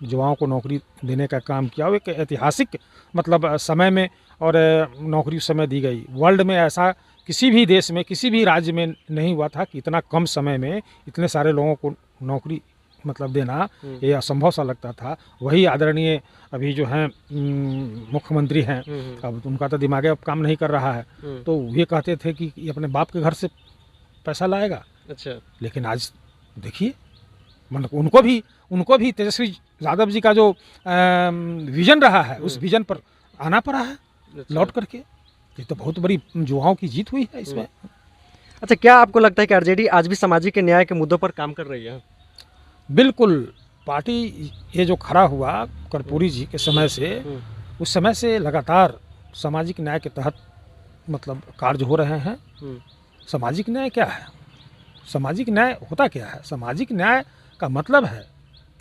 युवाओं को नौकरी देने का काम किया। वो एक ऐतिहासिक मतलब समय में और नौकरी उस समय दी गई। वर्ल्ड में ऐसा किसी भी देश में, किसी भी राज्य में नहीं हुआ था कि इतना कम समय में इतने सारे लोगों को नौकरी मतलब देना ये असंभव सा लगता था। वही आदरणीय अभी जो हैं मुख्यमंत्री हैं, अब उनका तो दिमाग अब काम नहीं कर रहा है, तो ये कहते थे कि ये अपने बाप के घर से पैसा लाएगा। अच्छा। लेकिन आज देखिए, मतलब उनको भी तेजस्वी यादव जी का जो विजन रहा है, उस विजन पर आना पड़ा है लौट करके। ये तो बहुत बड़ी युवाओं की जीत हुई है इसमें। अच्छा, क्या आपको लगता है कि आरजेडी आज भी सामाजिक न्याय के मुद्दों पर काम कर रही है? बिल्कुल। पार्टी ये जो खड़ा हुआ कर्पूरी जी के समय से, उस समय से लगातार सामाजिक न्याय के तहत मतलब कार्य हो रहे हैं। सामाजिक न्याय क्या है? सामाजिक न्याय होता क्या है? सामाजिक न्याय का मतलब है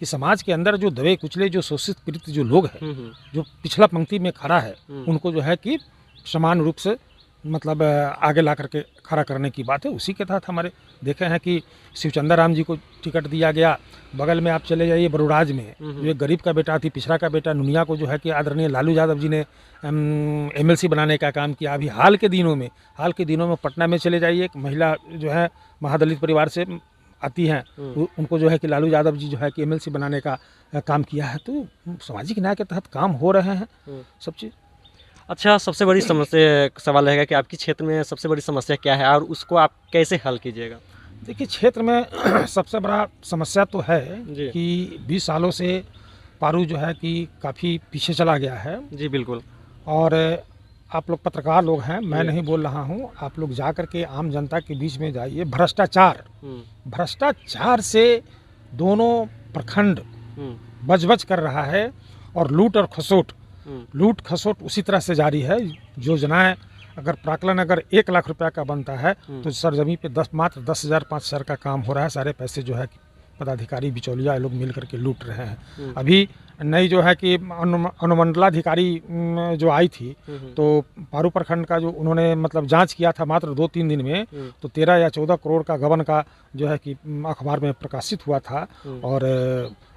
कि समाज के अंदर जो दबे कुचले, जो शोषित पीड़ित जो लोग हैं, जो पिछला पंक्ति में खड़ा है, उनको जो है कि समान रूप से मतलब आगे ला करके खड़ा करने की बात है। उसी के तहत हमारे देखे हैं कि शिवचंद्र राम जी को टिकट दिया गया। बगल में आप चले जाइए बरूराज में, जो एक गरीब का बेटा थी, पिछड़ा का बेटा नुनिया को जो है कि आदरणीय लालू यादव जी ने MLC बनाने का काम किया। अभी हाल के दिनों में पटना में चले जाइए, एक महिला जो है महादलित परिवार से आती हैं, उनको जो है कि लालू यादव जी जो है कि MLC बनाने का काम किया है। तो सामाजिक न्याय के तहत काम हो रहे हैं सब चीज़। अच्छा, सबसे बड़ी सवाल रहेगा कि आपके क्षेत्र में सबसे बड़ी समस्या क्या है और उसको आप कैसे हल कीजिएगा? देखिए, क्षेत्र में सबसे बड़ा समस्या तो है कि 20 सालों से पारू जो है कि काफ़ी पीछे चला गया है। जी बिल्कुल। और आप लोग पत्रकार लोग हैं, मैं नहीं बोल रहा हूँ, आप लोग जा कर के आम जनता के बीच में जाइए। भ्रष्टाचार से दोनों प्रखंड बज कर रहा है, और लूट खसोट उसी तरह से जारी है। योजनाएं अगर प्राकलन अगर 1 लाख रुपया का बनता है तो सरजमी पे मात्र 10,000 5,000 का काम हो रहा है। सारे पैसे जो है कि पदाधिकारी बिचौलिया लोग मिल करके लूट रहे हैं। अभी नई जो है कि अनुमंडलाधिकारी जो आई थी, तो पारू प्रखंड का जो उन्होंने मतलब जांच किया था मात्र 2-3 दिन में, तो 13 या 14 करोड़ का गबन का जो है कि अखबार में प्रकाशित हुआ था। और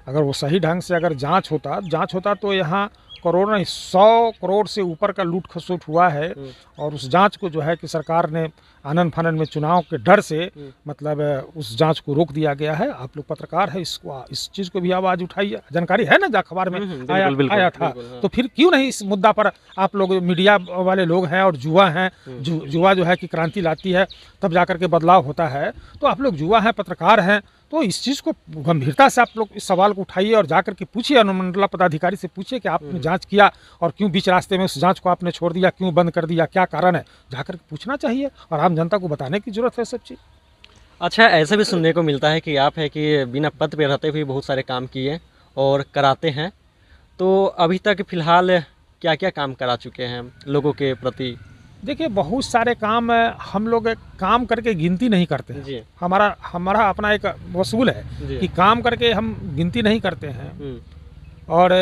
अगर वो सही ढंग से अगर जांच होता तो यहाँ करोड़ नहीं 100 करोड़ से ऊपर का लूट खसोट हुआ है। और उस जांच को जो है कि सरकार ने आनन फानन में चुनाव के डर से मतलब उस जांच को रोक दिया गया है। आप लोग पत्रकार है, इस चीज़ को भी आवाज़ उठाइए। जानकारी है ना, अखबार में आया था। तो फिर क्यों नहीं इस मुद्दा पर आप लोग मीडिया वाले लोग हैं और युवा हैं, युवा जो है कि क्रांति लाती है तब जाकर के बदलाव होता है। तो आप लोग युवा हैं, पत्रकार हैं, तो इस चीज़ को गंभीरता से आप लोग इस सवाल को उठाइए और जाकर के पूछिए, अनुमंडला पदाधिकारी से पूछिए कि आपने जांच किया और क्यों बीच रास्ते में उस जांच को आपने छोड़ दिया, क्यों बंद कर दिया, क्या कारण है, जाकर के पूछना चाहिए और आम जनता को बताने की जरूरत है सब चीज़। अच्छा, ऐसा भी सुनने को मिलता है कि आप है कि बिना पद पे रहते हुए बहुत सारे काम किए और कराते हैं, तो अभी तक फिलहाल क्या क्या काम करा चुके हैं लोगों के प्रति? देखिए, बहुत सारे काम हम लोग काम करके गिनती नहीं करते हैं। जी। हमारा अपना एक वसूल है कि काम करके हम गिनती नहीं करते हैं। और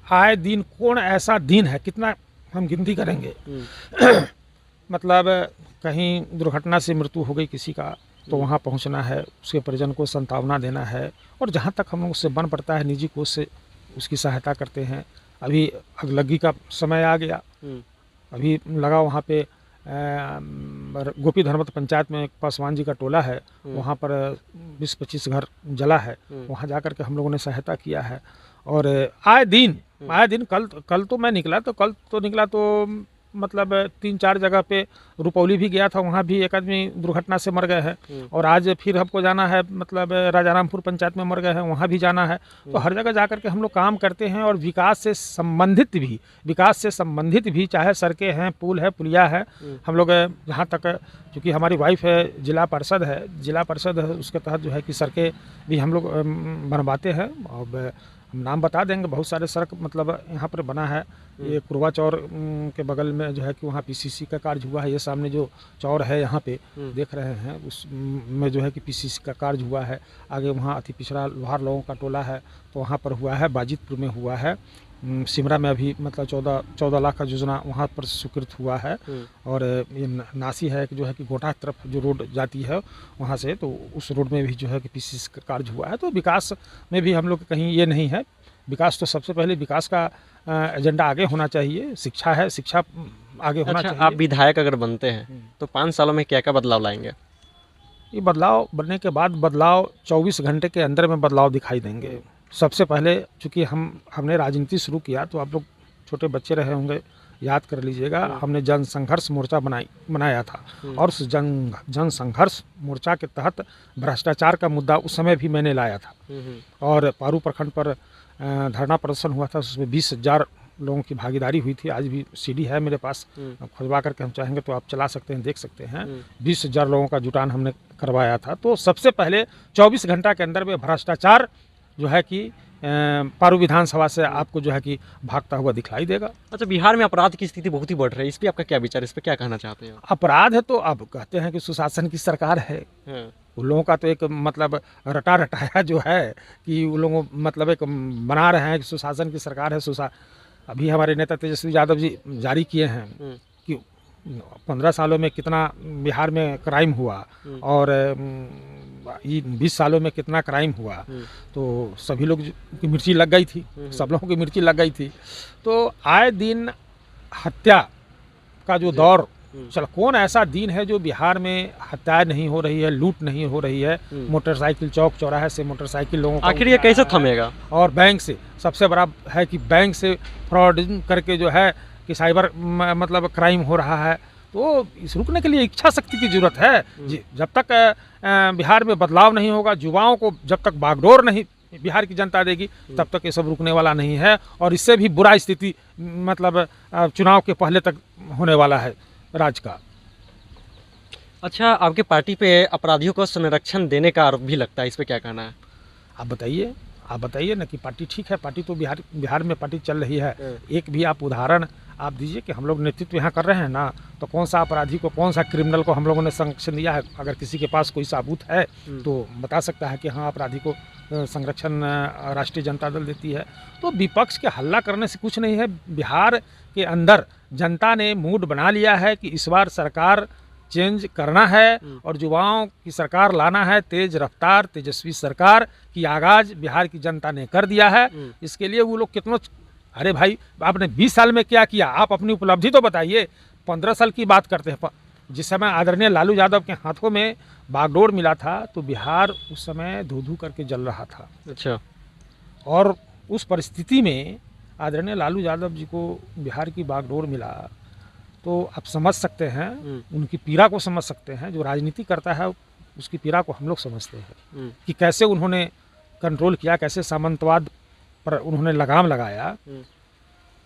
आए दिन कौन ऐसा दिन है, कितना हम गिनती करेंगे। मतलब कहीं दुर्घटना से मृत्यु हो गई किसी का, तो वहाँ पहुँचना है, उसके परिजन को सांत्वना देना है, और जहाँ तक हम लोग उससे बन पड़ता है निजी कोष से उसकी सहायता करते हैं। अभी अगलगी का समय आ गया, अभी लगा वहाँ पे गोपी धर्मत पंचायत में एक पासवान जी का टोला है, वहाँ पर 20-25 घर जला है। वहाँ जाकर के हम लोगों ने सहायता किया है। और आए दिन कल तो मैं निकला तो मतलब 3-4 जगह पे रुपौली भी गया था, वहाँ भी एक आदमी दुर्घटना से मर गए हैं। और आज फिर हमको जाना है, मतलब राजारामपुर पंचायत में मर गए हैं, वहाँ भी जाना है। तो हर जगह जाकर के हम लोग काम करते हैं। और विकास से संबंधित भी चाहे सड़कें हैं, पुल है, पुलिया है, हम लोग जहाँ तक, क्योंकि हमारी वाइफ है जिला परिषद है, उसके तहत जो है कि सड़कें भी हम लोग बनवाते हैं। और हम नाम बता देंगे, बहुत सारे सड़क मतलब यहाँ पर बना है। ये कुरवा चौर के बगल में जो है कि वहाँ PCC का कार्य हुआ है। ये सामने जो चौर है यहाँ पे देख रहे हैं, उसमें जो है कि PCC का कार्य हुआ है। आगे वहाँ अति पिछड़ा लोहार लोगों का टोला है, तो वहाँ पर हुआ है। बाजितपुर में हुआ है, सिमरा में अभी मतलब 14 लाख का योजना वहाँ पर स्वीकृत हुआ है। और ये नासी है कि जो है कि गोटा की तरफ जो रोड जाती है वहाँ से, तो उस रोड में भी जो है कि पीसीसी का कार्य हुआ है। तो विकास में भी हम लोग कहीं ये नहीं है, विकास तो सबसे पहले विकास का एजेंडा आगे होना चाहिए। शिक्षा है, शिक्षा आगे होना चाहिए। आप विधायक अगर बनते हैं तो 5 सालों में क्या क्या बदलाव लाएंगे? ये बदलाव बनने के बाद बदलाव 24 घंटे के अंदर में बदलाव दिखाई देंगे। सबसे पहले चूँकि हमने राजनीति शुरू किया, तो आप लोग छोटे बच्चे रहे होंगे, याद कर लीजिएगा, हमने जन संघर्ष मोर्चा बनाया था। और उस जन संघर्ष मोर्चा के तहत भ्रष्टाचार का मुद्दा उस समय भी मैंने लाया था। और पारू प्रखंड पर धरना प्रदर्शन हुआ था, उसमें 20,000 लोगों की भागीदारी हुई थी। आज भी सीडी है मेरे पास, खुलवा करके हम चाहेंगे तो आप चला सकते हैं, देख सकते हैं। 20,000 लोगों का जुटान हमने करवाया था। तो सबसे पहले 24 घंटा के अंदर में भ्रष्टाचार जो है कि पारू विधानसभा से आपको जो है कि भागता हुआ दिखाई देगा। अच्छा, बिहार में अपराध की स्थिति बहुत ही बढ़ रही है, इस पर आपका क्या विचार, इस पर क्या कहना चाहते हैं? अपराध है तो अब कहते हैं कि सुशासन की सरकार है। उन लोगों का तो एक मतलब रटाया जो है कि उन लोगों मतलब एक बना रहे हैं कि सुशासन की सरकार है। अभी हमारे नेता तेजस्वी यादव जी जारी किए हैं कि 15 सालों में कितना बिहार में क्राइम हुआ और 20 सालों में कितना क्राइम हुआ। तो सभी लोग की मिर्ची लग गई थी, सब लोगों की मिर्ची लग गई थी। तो आए दिन हत्या का जो दौर चल, कौन ऐसा दिन है जो बिहार में हत्याएं नहीं हो रही है, लूट नहीं हो रही है। मोटरसाइकिल चौक चौराहे से मोटरसाइकिल लोगों को, आखिर ये कैसे थमेगा? और बैंक से सबसे बड़ा है कि बैंक से फ्रॉड करके जो है कि साइबर मतलब क्राइम हो रहा है। तो इस रुकने के लिए इच्छा शक्ति की जरूरत है। जब तक बिहार में बदलाव नहीं होगा, युवाओं को जब तक बागडोर नहीं बिहार की जनता देगी, तब तक ये सब रुकने वाला नहीं है। और इससे भी बुरा स्थिति मतलब चुनाव के पहले तक होने वाला है राज्य का। अच्छा, आपके पार्टी पे अपराधियों को संरक्षण देने का आरोप भी लगता है, इस पे क्या कहना है? आप बताइए ना कि पार्टी ठीक है, पार्टी तो बिहार में पार्टी चल रही है। एक भी आप उदाहरण आप दीजिए कि हम लोग नेतृत्व यहाँ कर रहे हैं ना, तो कौन सा अपराधी को, कौन सा क्रिमिनल को हम लोगों ने संरक्षण दिया है? अगर किसी के पास कोई सबूत है तो बता सकता है कि हाँ अपराधी को संरक्षण राष्ट्रीय जनता दल देती है। तो विपक्ष के हल्ला करने से कुछ नहीं है। बिहार के अंदर जनता ने मूड बना लिया है कि इस बार सरकार चेंज करना है और युवाओं की सरकार लाना है। तेज रफ्तार तेजस्वी सरकार की आगाज बिहार की जनता ने कर दिया है। इसके लिए वो लोग कितना, अरे भाई आपने 20 साल में क्या किया, आप अपनी उपलब्धि तो बताइए। 15 साल की बात करते हैं, जिस समय आदरणीय लालू यादव के हाथों में बागडोर मिला था तो बिहार उस समय धू करके जल रहा था। अच्छा, और उस परिस्थिति में आदरणीय लालू यादव जी को बिहार की बागडोर मिला, तो आप समझ सकते हैं, उनकी पीड़ा को समझ सकते हैं। जो राजनीति करता है उसकी पीड़ा को हम लोग समझते हैं कि कैसे उन्होंने कंट्रोल किया, कैसे सामंतवाद पर उन्होंने लगाम लगाया।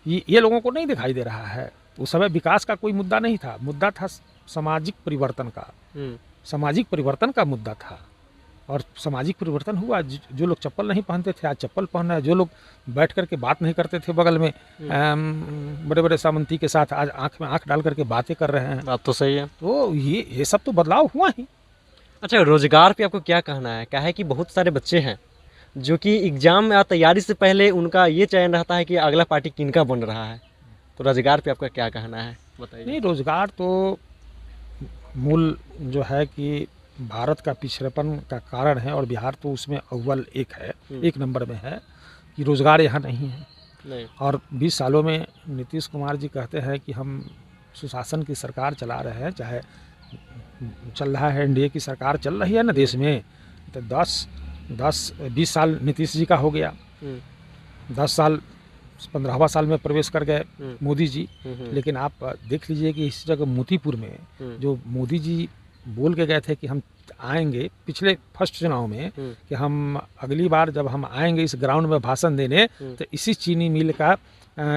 ये लोगों को नहीं दिखाई दे रहा है। उस समय विकास का कोई मुद्दा नहीं था, मुद्दा था सामाजिक परिवर्तन का। सामाजिक परिवर्तन का मुद्दा था और सामाजिक परिवर्तन हुआ। जो लोग चप्पल नहीं पहनते थे आज चप्पल पहन रहे हैं। जो लोग बैठ करके बात नहीं करते थे बगल में बड़े बड़े सामंती के साथ, आज आंख में आंख डाल करके बातें कर रहे हैं। बात तो सही है। तो ये सब तो बदलाव हुआ ही। अच्छा, रोजगार पे आपको क्या कहना है? क्या है कि बहुत सारे बच्चे हैं जो कि एग्जाम या तैयारी से पहले उनका ये चयन रहता है कि अगला पार्टी किनका बन रहा है, तो रोजगार पे आपका क्या कहना है, बताइए। नहीं, रोजगार तो मूल जो है कि भारत का पिछड़ेपन का कारण है और बिहार तो उसमें अव्वल एक नंबर में है कि रोजगार यहाँ नहीं है। नहीं। और 20 सालों में नीतीश कुमार जी कहते हैं कि हम सुशासन की सरकार चला रहे हैं, चाहे चल रहा है एनडीए की सरकार चल रही है ना देश में, तो 20 साल नीतीश जी का हो गया। 10 साल 15वां साल में प्रवेश कर गए मोदी जी। लेकिन आप देख लीजिए कि इस जगह मोतीपुर में जो मोदी जी बोल के गए थे कि हम आएंगे पिछले फर्स्ट चुनाव में कि हम अगली बार जब हम आएंगे इस ग्राउंड में भाषण देने तो इसी चीनी मिल का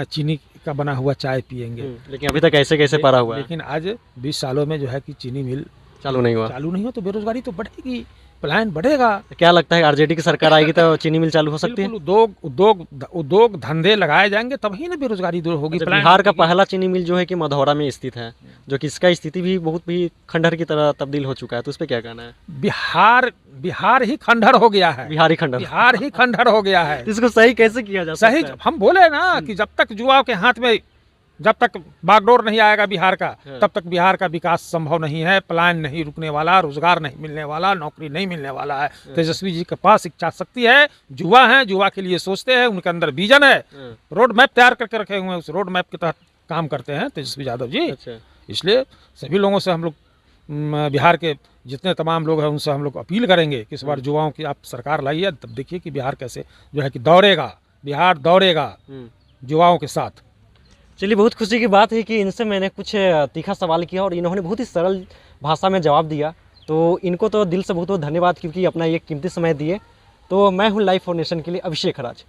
चीनी का बना हुआ चाय पिएंगे। लेकिन अभी तक कैसे पड़ा हुआ है। लेकिन आज 20 सालों में जो है कि चीनी मिल चालू नहीं हुआ तो बेरोजगारी तो बढ़ेगी। पलायन बढ़ेगा। तो क्या लगता है आरजेडी की सरकार आएगी तो चीनी मिल चालू हो सकती है? बिल्कुल, उद्योग धंधे लगाए जाएंगे, तभी ना बेरोजगारी दूर होगी। अच्छा, पलायन बिहार का रुकेगी। पहला चीनी मिल जो है कि मधौरा में स्थित है, जो कि इसका स्थिति भी बहुत भी खंडहर की तरह तब्दील हो चुका है, तो उस पर क्या कहना है? बिहार ही खंडहर हो गया है। बिहारी खंडहर, बिहार ही खंडहर हो गया है। इसको सही कैसे किया जा सकता सही है? हम बोले ना कि जब तक युवाओं के हाथ में, जब तक बागडोर नहीं आएगा बिहार का, तब तक बिहार का विकास संभव नहीं है। पलायन नहीं रुकने वाला, रोजगार नहीं मिलने वाला, नौकरी नहीं मिलने वाला है। तेजस्वी जी के पास इच्छा शक्ति है, युवा हैं, युवा के लिए सोचते हैं, उनके अंदर विजन है, रोड मैप तैयार करके रखे हुए हैं, उस रोड मैप के तहत काम करते हैं तेजस्वी यादव जी। अच्छा, इसलिए सभी लोगों से हम लोग बिहार के जितने तमाम लोग हैं उनसे हम लोग अपील करेंगे कि इस बार युवाओं की आप सरकार लाइए, तब देखिए कि बिहार कैसे जो है कि दौड़ेगा, बिहार दौड़ेगा युवाओं के साथ। चलिए, बहुत खुशी की बात है कि इनसे मैंने कुछ तीखा सवाल किया और इन्होंने बहुत ही सरल भाषा में जवाब दिया, तो इनको तो दिल से बहुत बहुत धन्यवाद, क्योंकि अपना ये कीमती समय दिए। तो मैं हूँ लाइव फॉर नेशन के लिए अभिषेक राज।